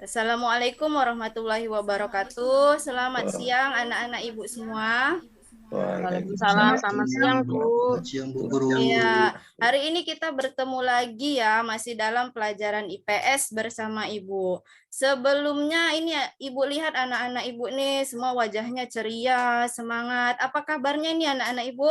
Assalamualaikum warahmatullahi wabarakatuh. Selamat siang anak-anak ibu semua. Waalaikumsalam, selamat siang, Bu. Selamat siang, Bu Guru. Ya, hari ini kita bertemu lagi ya, masih dalam pelajaran IPS bersama Ibu. Sebelumnya ini ya, Ibu lihat anak-anak Ibu nih, semua wajahnya ceria, semangat. Apa kabarnya ini anak-anak Ibu?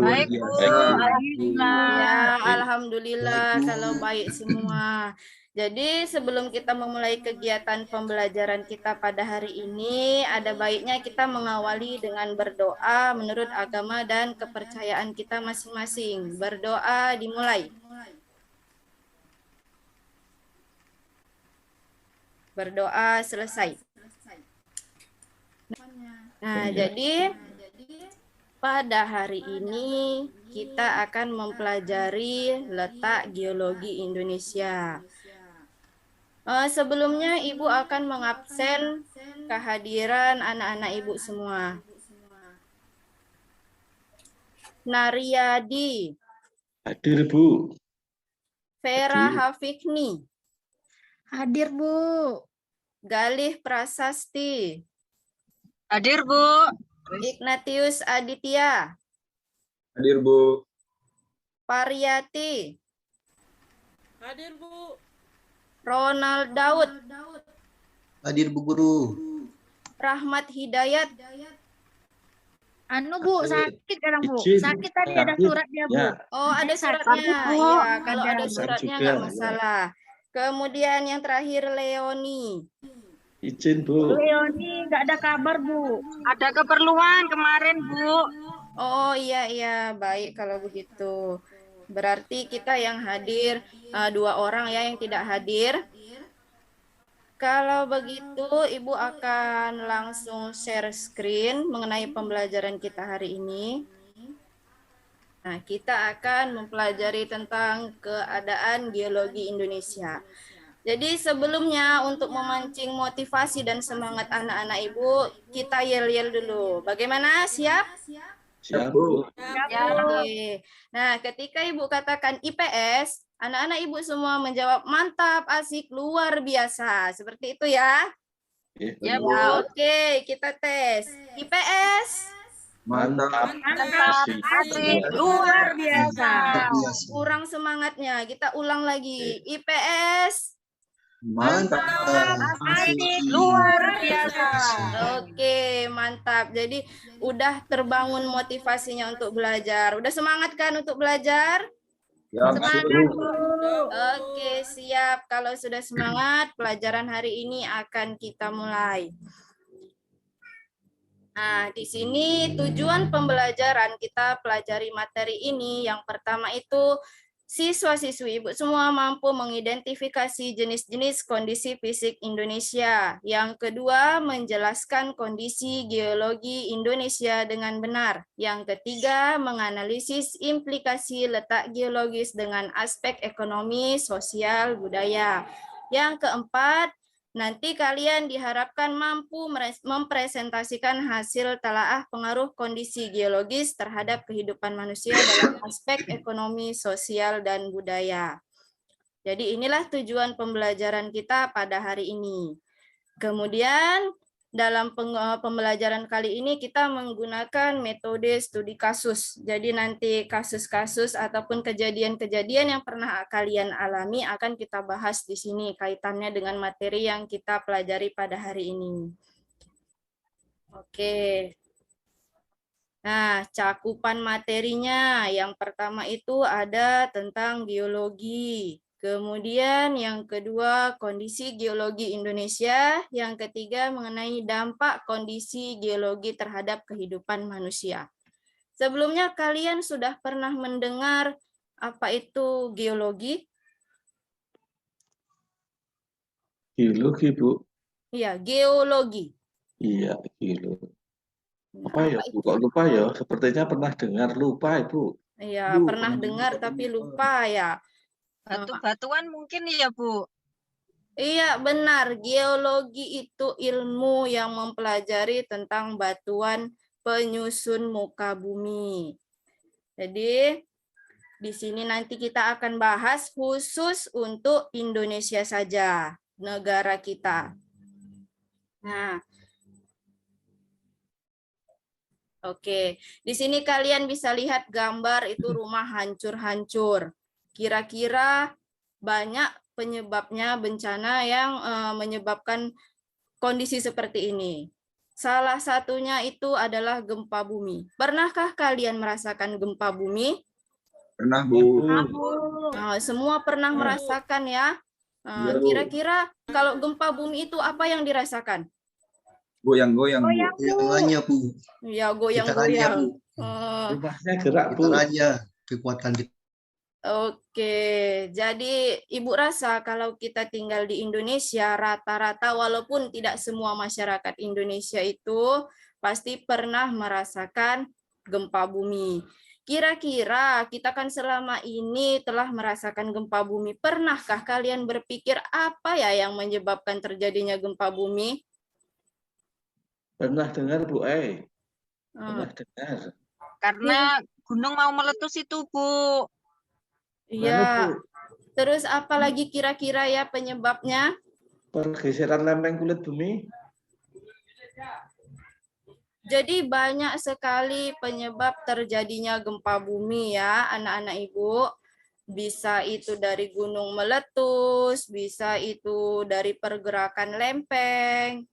Baik, Bu. Alhamdulillah. Ya, alhamdulillah Baik, Bu. kalau baik semua. Jadi sebelum kita memulai kegiatan pembelajaran kita pada hari ini, ada baiknya kita mengawali dengan berdoa menurut agama dan kepercayaan kita masing-masing. Berdoa dimulai. Berdoa selesai. Nah, jadi pada hari ini kita akan mempelajari letak geologi Indonesia. Sebelumnya Ibu akan mengabsen kehadiran anak-anak Ibu semua. Naryadi. Hadir, Bu. Vera Hadir. Hafikni. Hadir, Bu. Galih Prasasti. Hadir, Bu. Ignatius Aditya. Hadir, Bu. Pariyati. Hadir, Bu. Ronald Daud. Hadir, Bu Guru. Rahmat Hidayat. Bu, sakit kadang, Bu. Izin. Sakit tadi ada surat dia, Bu. Ya. Oh, ada Sakit, suratnya. Bu. Ya, kalau Ada. ada suratnya juga, nggak masalah. Kemudian yang terakhir Leoni. Izin, Bu. Leoni nggak ada kabar, Bu. Ada keperluan kemarin, Bu. Oh iya, baik kalau begitu. Berarti kita yang hadir 2 orang ya yang tidak hadir. Kalau begitu Ibu akan langsung share screen mengenai pembelajaran kita hari ini. Nah, kita akan mempelajari tentang keadaan geologi Indonesia. Jadi sebelumnya untuk memancing motivasi dan semangat anak-anak Ibu, kita yel-yel dulu. Bagaimana? Siap? Siap, Bu. Oke. Nah, ketika Ibu katakan IPS, anak-anak Ibu semua menjawab mantap, asik, luar biasa. Seperti itu ya. Ya, Bu. Ya, oke, kita tes. IPS. Mantap. Asik, luar biasa. Kurang semangatnya. Kita ulang lagi. IPS. Mantap. Asik, luar biasa. Oke, mantap. Jadi udah terbangun motivasinya untuk belajar. Udah semangat kan untuk belajar? Semangat, Bu. Oke, siap. Kalau sudah semangat, pelajaran hari ini akan kita mulai. Nah, di sini tujuan pembelajaran kita pelajari materi ini. Yang pertama itu siswa-siswi Ibu semua mampu mengidentifikasi jenis-jenis kondisi fisik Indonesia. Yang kedua, menjelaskan kondisi geologi Indonesia dengan benar. Yang ketiga, menganalisis implikasi letak geologis dengan aspek ekonomi, sosial, budaya. Yang keempat, nanti kalian diharapkan mampu mempresentasikan hasil telaah pengaruh kondisi geologis terhadap kehidupan manusia dalam aspek ekonomi, sosial, dan budaya. Jadi inilah tujuan pembelajaran kita pada hari ini. Kemudian dalam pembelajaran kali ini kita menggunakan metode studi kasus. Jadi nanti kasus-kasus ataupun kejadian-kejadian yang pernah kalian alami akan kita bahas di sini kaitannya dengan materi yang kita pelajari pada hari ini. Oke. Nah, cakupan materinya yang pertama itu ada tentang geologi. Kemudian yang kedua kondisi geologi Indonesia, yang ketiga mengenai dampak kondisi geologi terhadap kehidupan manusia. Sebelumnya kalian sudah pernah mendengar apa itu geologi? Geologi, Bu. Iya, geologi. Iya, geologi. Nah, Apa ya, Bu? Kok lupa ya? Sepertinya pernah dengar, lupa, Ibu. Iya, pernah dengar tapi lupa ya. Batu-batuan mungkin ya, Bu. Iya, benar. Geologi itu ilmu yang mempelajari tentang batuan penyusun muka bumi. Jadi, di sini nanti kita akan bahas khusus untuk Indonesia saja. negara kita. Nah, oke, di sini kalian bisa lihat gambar itu rumah hancur-hancur. Kira-kira banyak penyebabnya bencana yang menyebabkan kondisi seperti ini. Salah satunya itu adalah gempa bumi. Pernahkah kalian merasakan gempa bumi? Pernah, Bu. Semua pernah merasakan ya. Iya, Bu. Kira-kira kalau gempa bumi itu apa yang dirasakan? Goyang-goyang, Bu. Goyangannya, Bu. Ya, Getarannya, goyang-goyang. Bu. Rumahnya gerak, Bu. Getarannya, kekuatan Oke, jadi Ibu rasa kalau kita tinggal di Indonesia, rata-rata walaupun tidak semua masyarakat Indonesia itu pasti pernah merasakan gempa bumi. Kira-kira kita kan selama ini telah merasakan gempa bumi. Pernahkah kalian berpikir apa ya yang menyebabkan terjadinya gempa bumi? Pernah dengar, Bu? Pernah dengar. Karena gunung mau meletus itu, Bu. Iya. Terus apa lagi kira-kira ya penyebabnya? Pergeseran lempeng kulit bumi. Jadi banyak sekali penyebab terjadinya gempa bumi ya, anak-anak Ibu. Bisa itu dari gunung meletus, bisa itu dari pergerakan lempeng,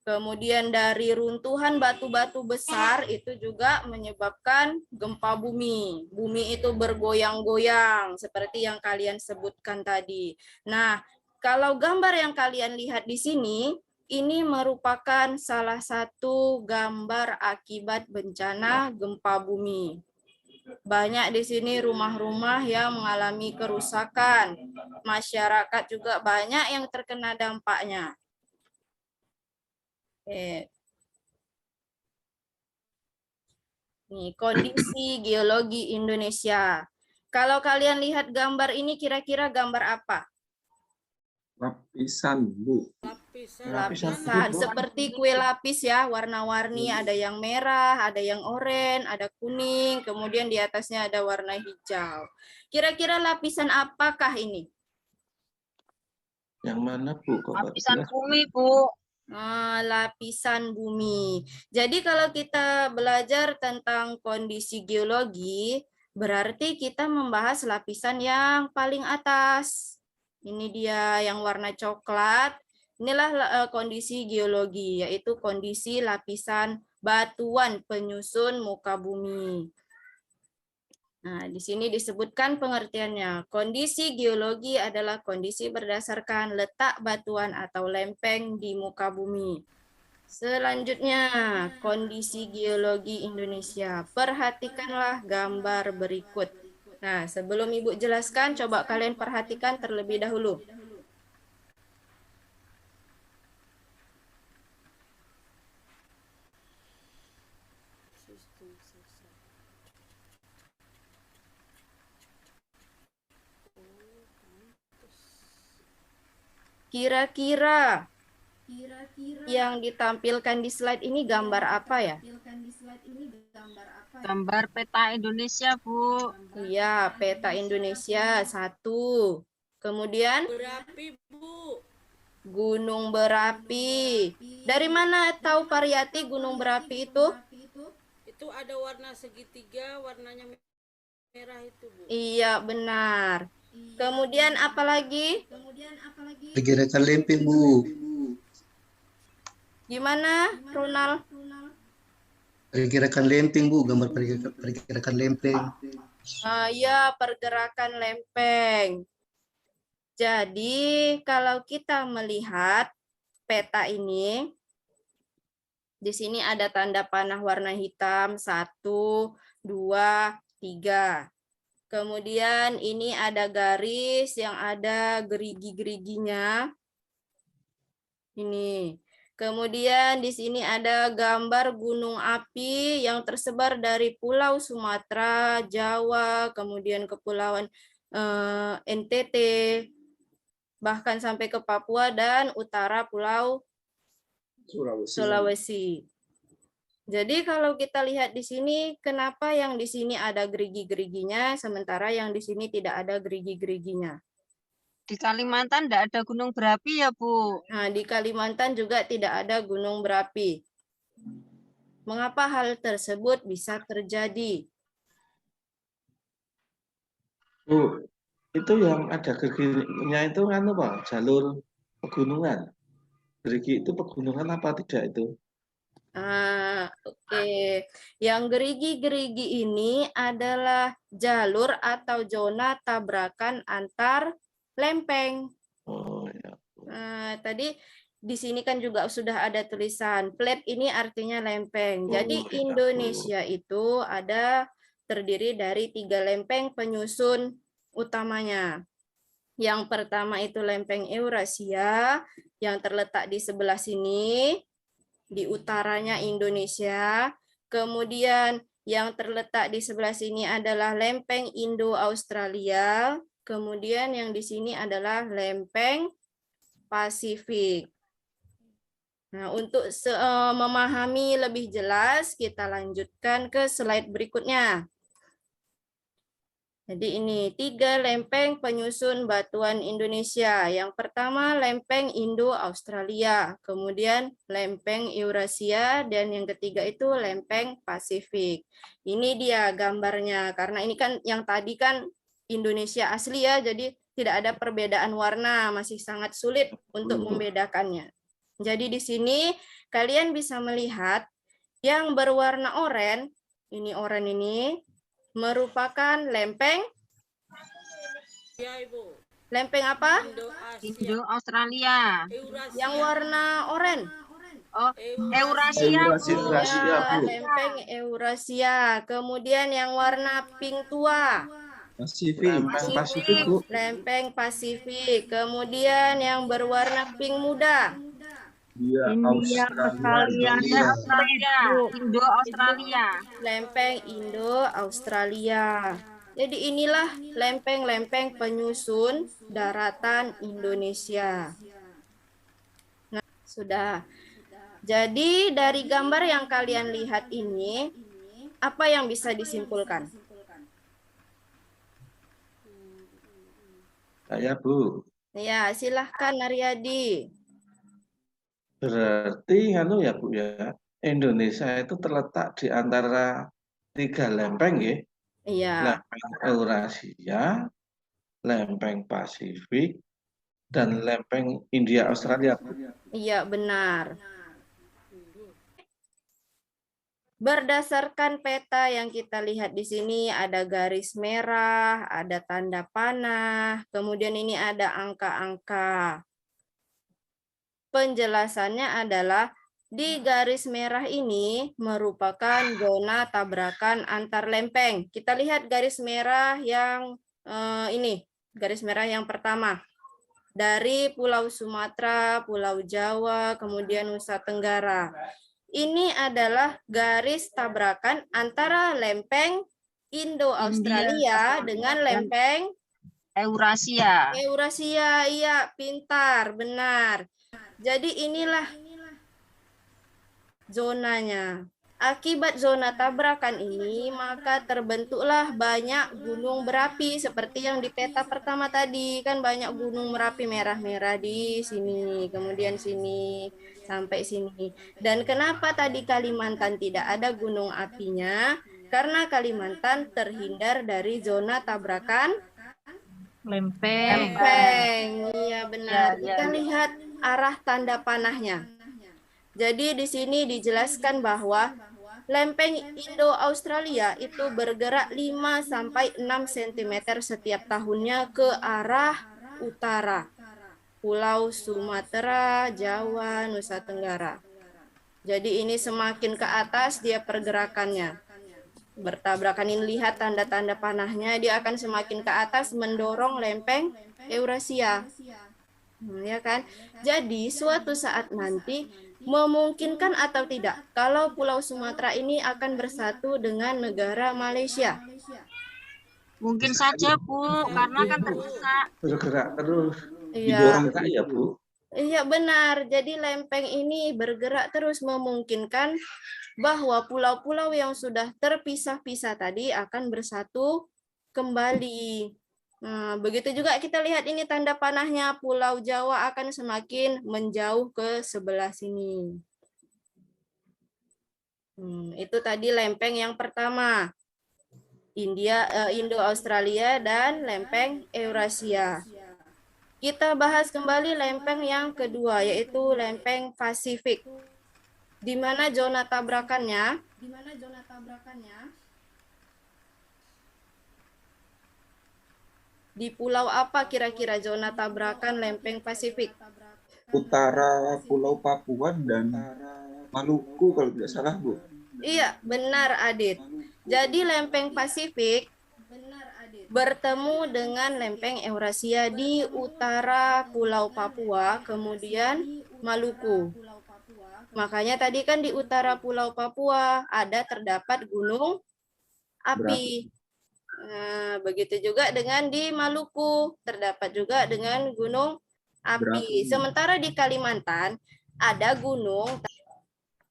kemudian dari runtuhan batu-batu besar itu juga menyebabkan gempa bumi. Bumi itu bergoyang-goyang seperti yang kalian sebutkan tadi. Nah, kalau gambar yang kalian lihat di sini, ini merupakan salah satu gambar akibat bencana gempa bumi. Banyak di sini rumah-rumah yang mengalami kerusakan. Masyarakat juga banyak yang terkena dampaknya. Nih, kondisi geologi Indonesia. Kalau kalian lihat gambar ini, kira-kira gambar apa? lapisan, Bu. Lapisan, seperti kue lapis ya, warna-warni, ada yang merah, ada yang oranye, ada kuning, kemudian di atasnya ada warna hijau. Kira-kira lapisan apakah ini? Yang mana, Bu? Lapisan bumi, Bu. Lapisan bumi. Jadi kalau kita belajar tentang kondisi geologi, berarti kita membahas lapisan yang paling atas. Ini dia yang warna coklat. Inilah kondisi geologi, yaitu kondisi lapisan batuan penyusun muka bumi. Nah, di sini disebutkan pengertiannya. Kondisi geologi adalah kondisi berdasarkan letak batuan atau lempeng di muka bumi. Selanjutnya, kondisi geologi Indonesia. Perhatikanlah gambar berikut. Nah, sebelum Ibu jelaskan, coba kalian perhatikan terlebih dahulu. Kira-kira yang ditampilkan di slide ini gambar apa ya? Gambar peta Indonesia, Bu. Iya, peta Indonesia 1. Kemudian Berapi, Bu. gunung berapi. Dari mana tahu Pariyati gunung berapi itu? Itu ada warna segitiga, warnanya merah itu, Bu. Iya, benar. Kemudian apa lagi? Pergerakan lempeng, Bu. Gimana, Ronald? Pergerakan lempeng, Bu. Gambar pergerakan lempeng. Ya, pergerakan lempeng. Jadi, kalau kita melihat peta ini, di sini ada tanda panah warna hitam 1, 2, 3. Kemudian ini ada garis yang ada gerigi-geriginya. Ini. Kemudian di sini ada gambar gunung api yang tersebar dari Pulau Sumatera, Jawa, kemudian Kepulauan NTT, bahkan sampai ke Papua dan utara Pulau Sulawesi. Jadi kalau kita lihat di sini, kenapa yang di sini ada gerigi-geriginya, sementara yang di sini tidak ada gerigi-geriginya? Di Kalimantan tidak ada gunung berapi ya, Bu? Nah, di Kalimantan juga tidak ada gunung berapi. Mengapa hal tersebut bisa terjadi? Bu, itu yang ada gerginya itu kan apa? Jalur pegunungan. Gerigi itu pegunungan apa tidak itu? Oke. Yang gerigi-gerigi ini adalah jalur atau zona tabrakan antar lempeng. Oh ya. Tadi di sini kan juga sudah ada tulisan plate, ini artinya lempeng. Jadi Oh, iya, Bu. Indonesia itu ada terdiri dari 3 lempeng penyusun utamanya. Yang pertama itu lempeng Eurasia yang terletak di sebelah sini, di utaranya Indonesia. Kemudian yang terletak di sebelah sini adalah lempeng Indo-Australia. Kemudian yang di sini adalah lempeng Pasifik. Nah, untuk memahami lebih jelas, kita lanjutkan ke slide berikutnya. Jadi ini 3 lempeng penyusun batuan Indonesia. Yang pertama lempeng Indo-Australia, kemudian lempeng Eurasia, dan yang ketiga itu lempeng Pasifik. Ini dia gambarnya, karena ini kan yang tadi kan Indonesia asli ya, jadi tidak ada perbedaan warna, masih sangat sulit untuk membedakannya. Jadi di sini kalian bisa melihat yang berwarna oranye, ini oranye ini, merupakan lempeng. Ya, Ibu. Lempeng apa? Indo-Australia. Yang warna oranye. Oh, Eurasia, Bu. Ya, lempeng Eurasia. Kemudian yang warna pink tua. Pasifik, Bu. Lempeng Pasifik. Kemudian yang berwarna pink muda. India, Australia, Indo-Australia. Lempeng Indo-Australia. Jadi inilah lempeng-lempeng penyusun daratan Indonesia. Nah, sudah. Jadi dari gambar yang kalian lihat ini, apa yang bisa disimpulkan? Saya, Bu. Ya, silahkan Naryadi. Berarti anu ya, Bu ya. Indonesia itu terletak di antara 3 lempeng ya. Iya. Lempeng Eurasia, lempeng Pasifik, dan lempeng India Australia. Iya, benar. Berdasarkan peta yang kita lihat di sini, ada garis merah, ada tanda panah, kemudian ini ada angka-angka. Penjelasannya adalah di garis merah ini merupakan zona tabrakan antar lempeng. Kita lihat garis merah yang ini, garis merah yang pertama. Dari Pulau Sumatera, Pulau Jawa, kemudian Nusa Tenggara. Ini adalah garis tabrakan antara lempeng Indo-Australia dengan lempeng Eurasia. Eurasia, iya, pintar, benar. Jadi inilah zonanya. Akibat zona tabrakan ini, maka terbentuklah banyak gunung berapi seperti yang di peta pertama tadi. Kan banyak gunung berapi merah-merah di sini, kemudian sini, sampai sini. Dan kenapa tadi Kalimantan tidak ada gunung apinya? Karena Kalimantan terhindar dari zona tabrakan Lempeng. Iya, benar. Kita lihat arah tanda panahnya. Jadi di sini dijelaskan bahwa lempeng Indo-Australia itu bergerak 5 sampai 6 cm setiap tahunnya ke arah utara. Pulau Sumatera, Jawa, Nusa Tenggara. Jadi ini semakin ke atas dia pergerakannya. Bertabrakan, ini lihat tanda-tanda panahnya, dia akan semakin ke atas mendorong lempeng Eurasia. Ya kan? Jadi suatu saat nanti memungkinkan atau tidak kalau Pulau Sumatera ini akan bersatu dengan negara Malaysia? Mungkin saja, Bu, karena kan terdesak. Bergerak terus. Iya. Didorong Kak ya, Bu. Iya, benar. Jadi lempeng ini bergerak terus, memungkinkan bahwa pulau-pulau yang sudah terpisah-pisah tadi akan bersatu kembali. Nah, begitu juga kita lihat ini tanda panahnya, Pulau Jawa akan semakin menjauh ke sebelah sini. Itu tadi lempeng yang pertama, Indo-Australia dan lempeng Eurasia. Kita bahas kembali lempeng yang kedua, yaitu lempeng Pasifik. Di mana zona tabrakannya? Di pulau apa kira-kira zona tabrakan lempeng Pasifik? Utara Pulau Papua dan Maluku kalau tidak salah, Bu. Iya, benar Adit. Jadi lempeng Pasifik bertemu dengan lempeng Eurasia di utara Pulau Papua, kemudian Maluku. Makanya tadi kan di utara Pulau Papua terdapat gunung api. Nah, begitu juga dengan di Maluku, terdapat juga dengan gunung api. Sementara di Kalimantan ada gunung.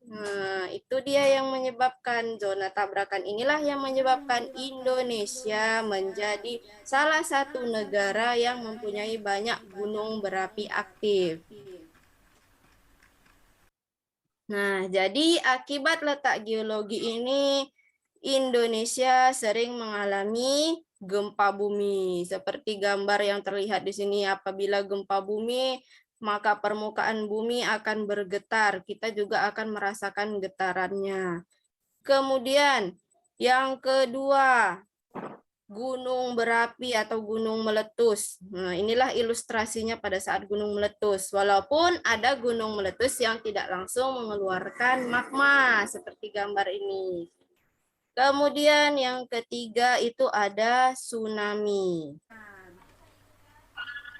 Nah, itu dia yang menyebabkan zona tabrakan inilah yang menyebabkan Indonesia menjadi salah satu negara yang mempunyai banyak gunung berapi aktif. Nah, jadi akibat letak geologi ini, Indonesia sering mengalami gempa bumi. Seperti gambar yang terlihat di sini, apabila gempa bumi, maka permukaan bumi akan bergetar. Kita juga akan merasakan getarannya. Kemudian, yang kedua, gunung berapi atau gunung meletus. Nah, inilah ilustrasinya pada saat gunung meletus. Walaupun ada gunung meletus yang tidak langsung mengeluarkan magma, seperti gambar ini. Kemudian yang ketiga itu ada tsunami.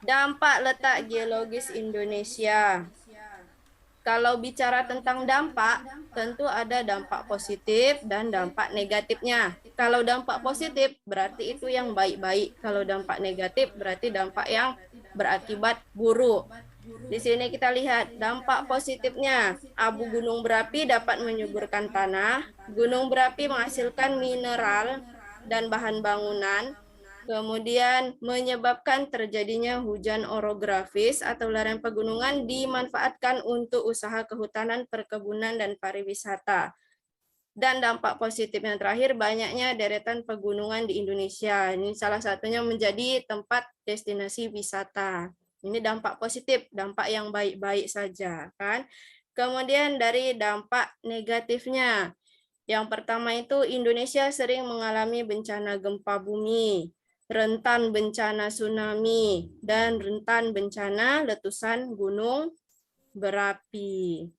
Dampak letak geologis Indonesia. Kalau bicara tentang dampak, tentu ada dampak positif dan dampak negatifnya. Kalau dampak positif berarti itu yang baik-baik. Kalau dampak negatif berarti dampak yang berakibat buruk. Di sini kita lihat dampak positifnya. Abu gunung berapi dapat menyuburkan tanah. Gunung berapi menghasilkan mineral dan bahan bangunan. Kemudian menyebabkan terjadinya hujan orografis atau lereng pegunungan dimanfaatkan untuk usaha kehutanan, perkebunan, dan pariwisata. Dan dampak positif yang terakhir, banyaknya deretan pegunungan di Indonesia. Ini salah satunya menjadi tempat destinasi wisata. Ini dampak positif, dampak yang baik-baik saja, kan? Kemudian dari dampak negatifnya, yang pertama itu Indonesia sering mengalami bencana gempa bumi, rentan bencana tsunami, dan rentan bencana letusan gunung berapi.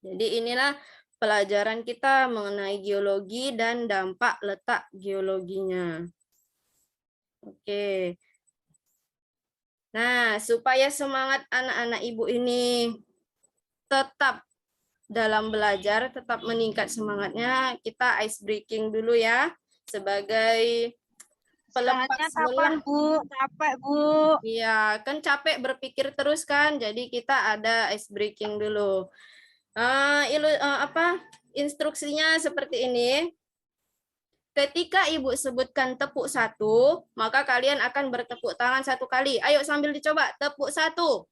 Jadi inilah pelajaran kita mengenai geologi dan dampak letak geologinya. Oke. Nah, supaya semangat anak-anak ibu ini tetap dalam belajar, tetap meningkat semangatnya, kita ice breaking dulu ya, sebagai Semangatnya kapan, Bu? Capek, Bu. Iya, kan capek berpikir terus kan, jadi kita ada ice breaking dulu. Instruksinya seperti ini. Ketika ibu sebutkan tepuk satu, maka kalian akan bertepuk tangan satu kali. Ayo sambil dicoba, tepuk satu.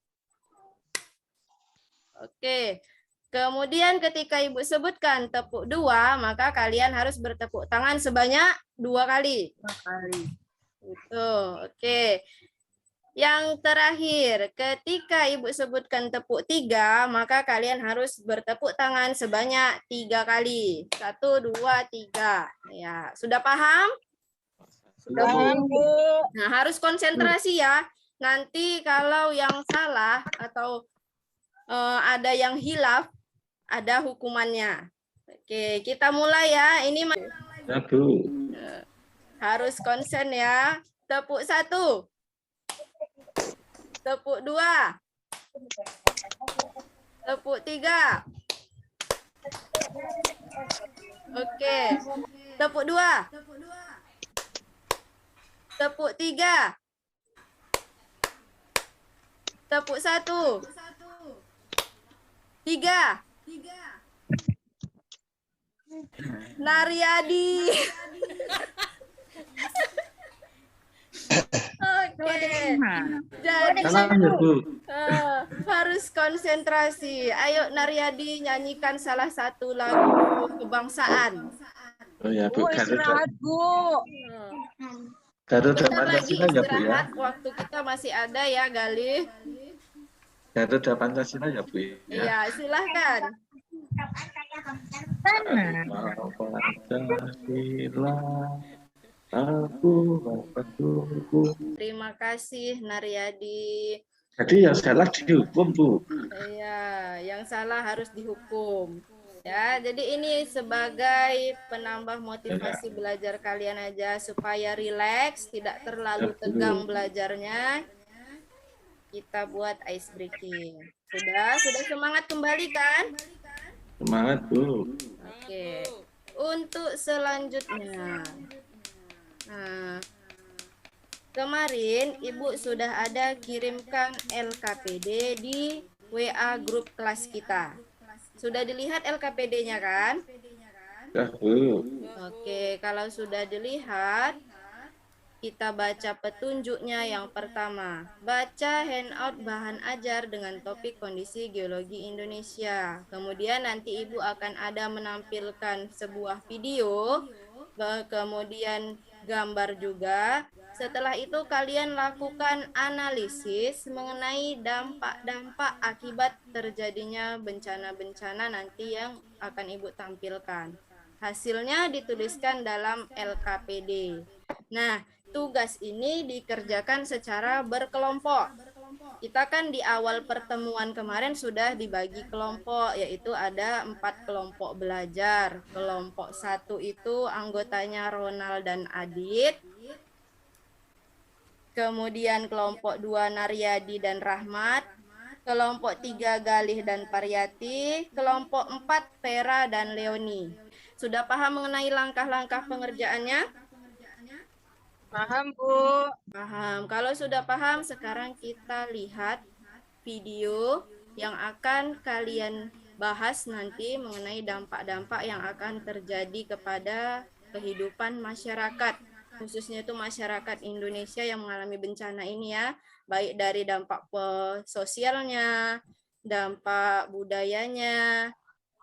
Oke. Kemudian ketika ibu sebutkan tepuk dua, maka kalian harus bertepuk tangan sebanyak 2 kali. 2 kali. Itu, oke. Yang terakhir, ketika ibu sebutkan tepuk 3, maka kalian harus bertepuk tangan sebanyak 3 kali. 1, 2, 3. Ya, sudah paham? Sudah paham, Bu. Nah, harus konsentrasi ya. Nanti kalau yang salah atau ada yang hilaf, ada hukumannya. Oke, kita mulai ya. Ini Ya, Bu. harus konsen ya. Tepuk 1. Tepuk 2. Tepuk 3. Oke. Tepuk 2. Tepuk 3. Tepuk 1. 3. Naryadi. Oke, jadi Salam ya Bu. harus konsentrasi. Ayo Naryadi nyanyikan salah satu lagu kebangsaan. Oh ya Bu, Istirahat, Bu. Garuda Bentar lagi Pancasila ya Bu ya. istirahat, waktu kita masih ada ya, Galih. Garuda Pancasila ya Bu ya. Iya, silahkan. Pancasila, aku berpedoman. Terima kasih Naryadi. Jadi yang salah dihukum Bu. Iya, yang salah harus dihukum. Ya, jadi ini sebagai penambah motivasi belajar kalian aja supaya rileks, tidak terlalu tegang belajarnya. Kita buat ice breaking. Sudah semangat kembali kan? Semangat Bu. Oke. Untuk selanjutnya. Nah, kemarin Ibu sudah ada kirimkan LKPD di WA grup kelas kita. Sudah dilihat LKPD-nya kan? Ya Bu. Oke, kalau sudah dilihat, kita baca petunjuknya yang pertama. Baca handout bahan ajar dengan topik kondisi geologi Indonesia. Kemudian nanti Ibu akan ada menampilkan sebuah video, kemudian gambar juga. Setelah itu kalian lakukan analisis mengenai dampak-dampak akibat terjadinya bencana-bencana nanti yang akan Ibu tampilkan. Hasilnya dituliskan dalam LKPD. Nah, tugas ini dikerjakan secara berkelompok. Kita kan di awal pertemuan kemarin sudah dibagi kelompok, yaitu ada 4 kelompok belajar. Kelompok 1 itu anggotanya Ronald dan Adit. Kemudian kelompok 2 Naryadi dan Rahmat. Kelompok 3 Galih dan Pariyati. Kelompok 4 Vera dan Leoni. Sudah paham mengenai langkah-langkah pengerjaannya? Paham, Bu. Paham. Kalau sudah paham, sekarang kita lihat video yang akan kalian bahas nanti mengenai dampak-dampak yang akan terjadi kepada kehidupan masyarakat, khususnya itu masyarakat Indonesia yang mengalami bencana ini ya, baik dari dampak sosialnya, dampak budayanya,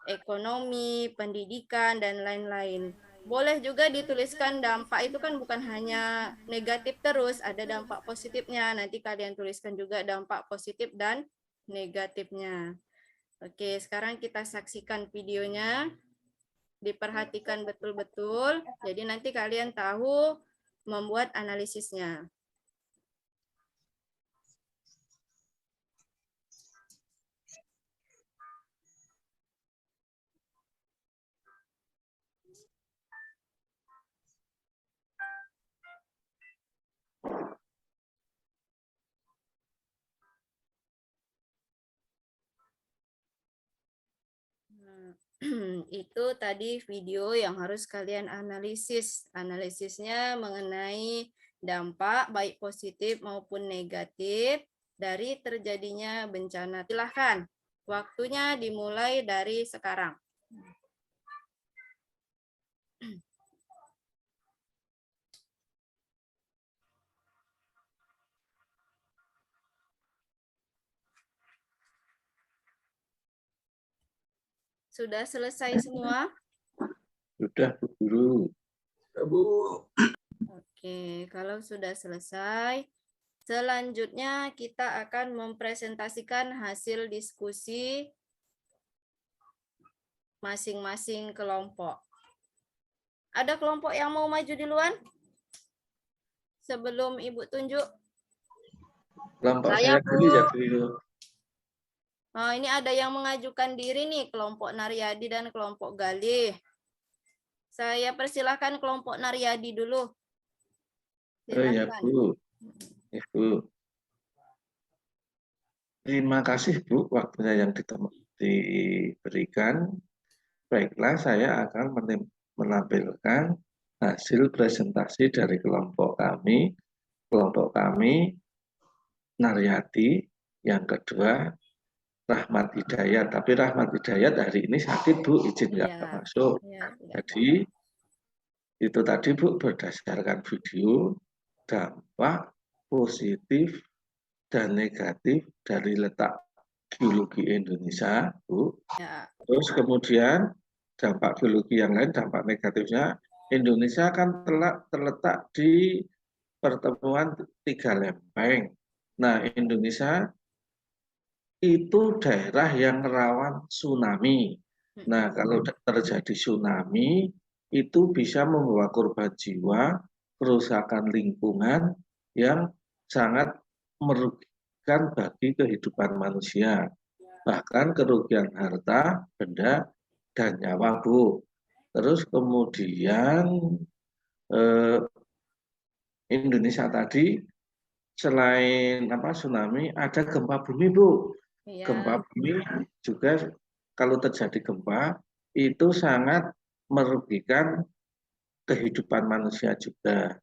ekonomi, pendidikan, dan lain-lain. Boleh juga dituliskan dampak itu kan bukan hanya negatif terus, ada dampak positifnya. Nanti kalian tuliskan juga dampak positif dan negatifnya. Oke, sekarang kita saksikan videonya. Diperhatikan betul-betul. Jadi nanti kalian tahu membuat analisisnya. Itu tadi video yang harus kalian analisis. Analisisnya mengenai dampak baik positif maupun negatif dari terjadinya bencana. Silahkan, waktunya dimulai dari sekarang. Sudah selesai semua? Sudah Bu Guru. Bu. Oke, kalau sudah selesai, selanjutnya kita akan mempresentasikan hasil diskusi masing-masing kelompok. Ada kelompok yang mau maju duluan? Sebelum Ibu tunjuk. Kelompok Saya, saya dulu ya Bu. Oh, ini ada yang mengajukan diri nih, kelompok Naryadi dan kelompok Galih. Saya persilahkan kelompok Naryadi dulu. Oh ya Silakan. Bu. Ibu. Terima kasih Bu waktunya yang diberikan. Baiklah, saya akan menampilkan hasil presentasi dari kelompok kami. Kelompok kami Naryadi, yang kedua Rahmat Hidayat. Tapi Rahmat Hidayat hari ini sakit Bu, izin nggak masuk. Ya, Jadi itu tadi Bu berdasarkan video dampak positif dan negatif dari letak geologi Indonesia, Bu. Ya. Terus kemudian dampak geologi yang lain, dampak negatifnya, Indonesia kan terletak di pertemuan 3 lempeng. Nah, Indonesia itu daerah yang rawan tsunami. Nah, kalau terjadi tsunami, itu bisa membawa korban jiwa, kerusakan lingkungan yang sangat merugikan bagi kehidupan manusia. Bahkan kerugian harta, benda, dan nyawa, Bu. Terus kemudian Indonesia tadi selain tsunami ada gempa bumi, Bu. Ya. Gempa bumi juga kalau terjadi gempa itu sangat merugikan kehidupan manusia juga.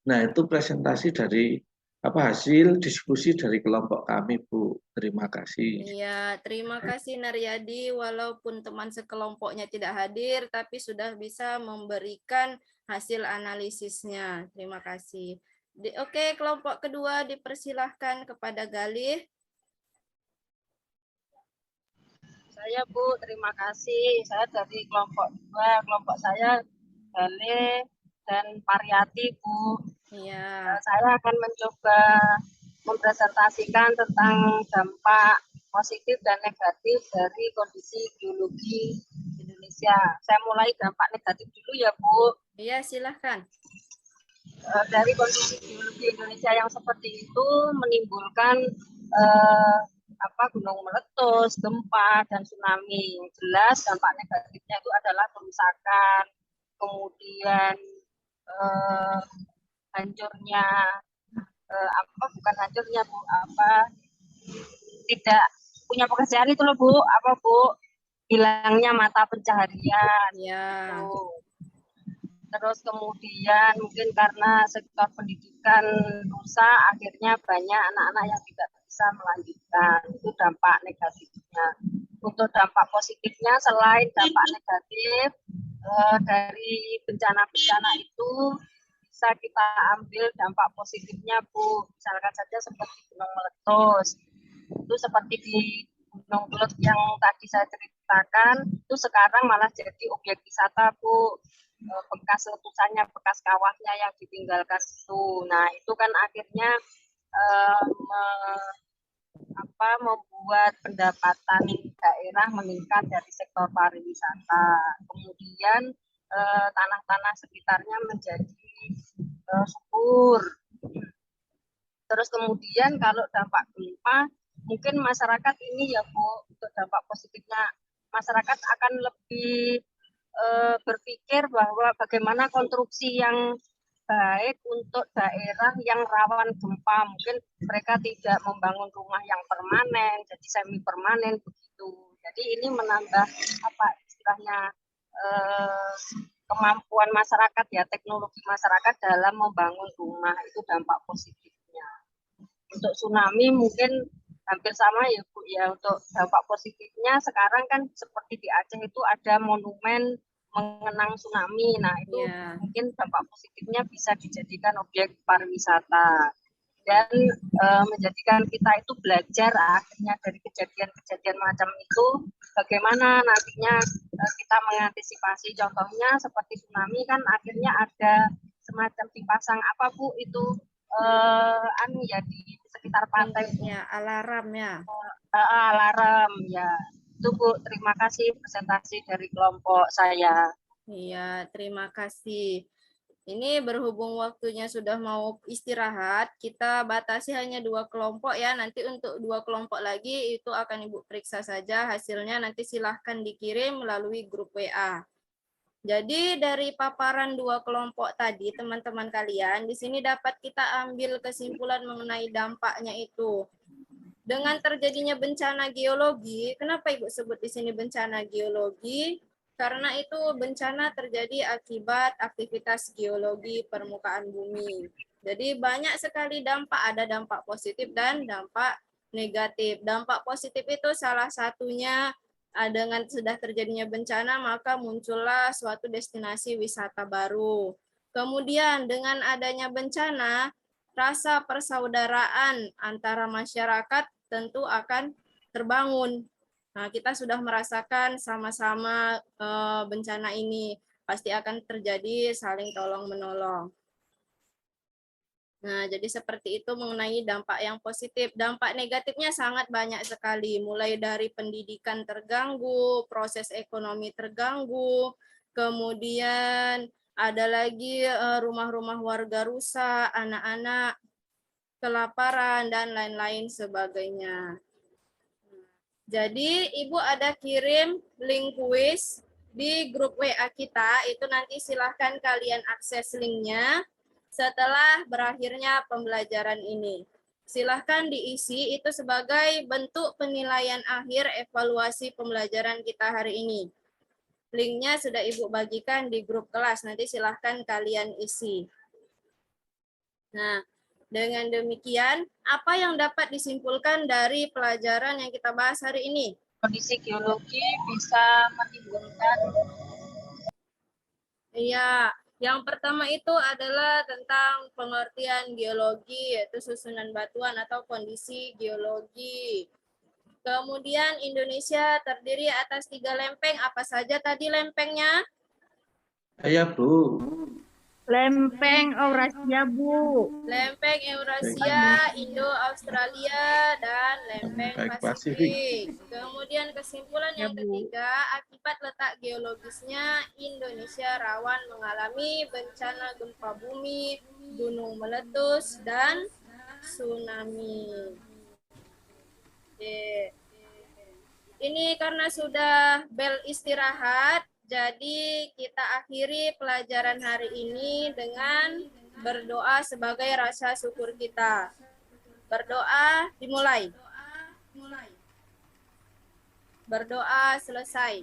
Nah, itu presentasi dari hasil diskusi dari kelompok kami, Bu. Terima kasih. Iya, terima kasih Naryadi. Walaupun teman sekelompoknya tidak hadir, tapi sudah bisa memberikan hasil analisisnya. Terima kasih. Oke, kelompok kedua dipersilahkan kepada Galih. Saya Bu, terima kasih. Saya dari kelompok 2, kelompok saya Galih dan Pariyati, Bu. Iya. Saya akan mencoba mempresentasikan tentang dampak positif dan negatif dari kondisi geologi Indonesia. Saya mulai dampak negatif dulu ya, Bu. Iya, silahkan. Dari kondisi geologi Indonesia yang seperti itu menimbulkan gunung meletus, gempa, dan tsunami. Jelas dampak negatifnya itu adalah kerusakan, kemudian hancurnya bukan hancurnya Bu, tidak punya pekerjaan itu loh Bu, hilangnya mata pencaharian. Ya. Terus kemudian mungkin karena sektor pendidikan rusak, akhirnya banyak anak-anak yang tidak bisa melanjutkan. Itu dampak negatifnya. Untuk dampak positifnya, selain dampak negatif, dari bencana-bencana itu bisa kita ambil dampak positifnya, Bu. Misalkan saja seperti gunung meletus. Itu seperti di Gunung Kelut yang tadi saya ceritakan, itu sekarang malah jadi objek wisata, Bu. Bekas letusannya, bekas kawahnya yang ditinggalkan itu. Nah, itu kan akhirnya membuat pendapatan daerah meningkat dari sektor pariwisata. Kemudian tanah-tanah sekitarnya menjadi subur. Terus kemudian kalau dampak gempa, mungkin masyarakat ini ya Bu, untuk dampak positifnya, masyarakat akan lebih berpikir bahwa bagaimana konstruksi yang baik untuk daerah yang rawan gempa. Mungkin mereka tidak membangun rumah yang permanen, jadi semi permanen begitu. Jadi ini menambah istilahnya kemampuan masyarakat ya, teknologi masyarakat dalam membangun rumah, itu dampak positifnya. Untuk tsunami mungkin hampir sama ya Bu ya. Untuk dampak positifnya sekarang kan seperti di Aceh itu ada monumen mengenang tsunami. Nah, itu mungkin dampak positifnya bisa dijadikan objek pariwisata dan menjadikan kita itu belajar akhirnya dari kejadian-kejadian macam itu, bagaimana nantinya kita mengantisipasi. Contohnya seperti tsunami kan akhirnya ada semacam dipasang Bu itu di sekitar pantai ya, alarm ya. Alarm ya. Itu Bu, terima kasih presentasi dari kelompok saya. Iya, terima kasih. Ini berhubung waktunya sudah mau istirahat, kita batasi hanya 2 kelompok ya. Nanti untuk 2 kelompok lagi itu akan Ibu periksa saja hasilnya. Nanti silahkan dikirim melalui grup WA. Jadi dari paparan 2 kelompok tadi, teman-teman kalian, di sini dapat kita ambil kesimpulan mengenai dampaknya itu. Dengan terjadinya bencana geologi, kenapa Ibu sebut di sini bencana geologi? Karena itu bencana terjadi akibat aktivitas geologi permukaan bumi. Jadi banyak sekali dampak, ada dampak positif dan dampak negatif. Dampak positif itu salah satunya dengan sudah terjadinya bencana, maka muncullah suatu destinasi wisata baru. Kemudian dengan adanya bencana, rasa persaudaraan antara masyarakat tentu akan terbangun. Nah, kita sudah merasakan sama-sama bencana ini, pasti akan terjadi saling tolong-menolong. Nah, jadi seperti itu mengenai dampak yang positif. Dampak negatifnya sangat banyak sekali, mulai dari pendidikan terganggu, proses ekonomi terganggu, kemudian ada lagi rumah-rumah warga rusak, anak-anak kelaparan, dan lain-lain sebagainya. Jadi, Ibu ada kirim link kuis di grup WA kita, itu nanti silahkan kalian akses linknya setelah berakhirnya pembelajaran ini. Silahkan diisi, itu sebagai bentuk penilaian akhir evaluasi pembelajaran kita hari ini. Linknya sudah Ibu bagikan di grup kelas, nanti silahkan kalian isi. Nah, dengan demikian, apa yang dapat disimpulkan dari pelajaran yang kita bahas hari ini? Kondisi geologi bisa menimbulkan. Iya, yang pertama itu adalah tentang pengertian geologi, yaitu susunan batuan atau kondisi geologi. Kemudian Indonesia terdiri atas 3 lempeng. Apa saja tadi lempengnya? Iya, Bu. Lempeng Eurasia, Bu. Lempeng Eurasia, Indo-Australia, dan lempeng Pasifik. Kemudian kesimpulan yang ketiga, akibat letak geologisnya, Indonesia rawan mengalami bencana gempa bumi, gunung meletus, dan tsunami. Oke. Ini karena sudah bel istirahat, jadi kita akhiri pelajaran hari ini dengan berdoa sebagai rasa syukur kita. Berdoa dimulai. Berdoa selesai.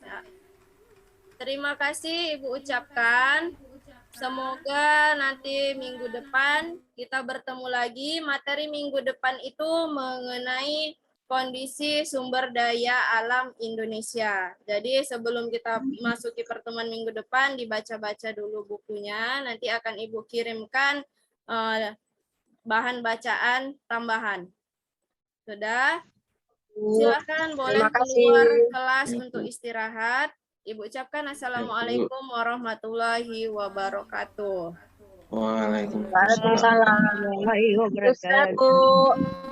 Ya. Terima kasih Ibu ucapkan. Semoga nanti minggu depan kita bertemu lagi. Materi minggu depan itu mengenai kondisi sumber daya alam Indonesia. Jadi sebelum kita masuki pertemuan minggu depan, dibaca-baca dulu bukunya. Nanti akan Ibu kirimkan bahan bacaan tambahan. Sudah? Silakan boleh keluar kelas untuk istirahat. Ibu ucapkan Assalamualaikum warahmatullahi wabarakatuh. Waalaikumsalam. Waalaikumsalam warahmatullahi wabarakatuh.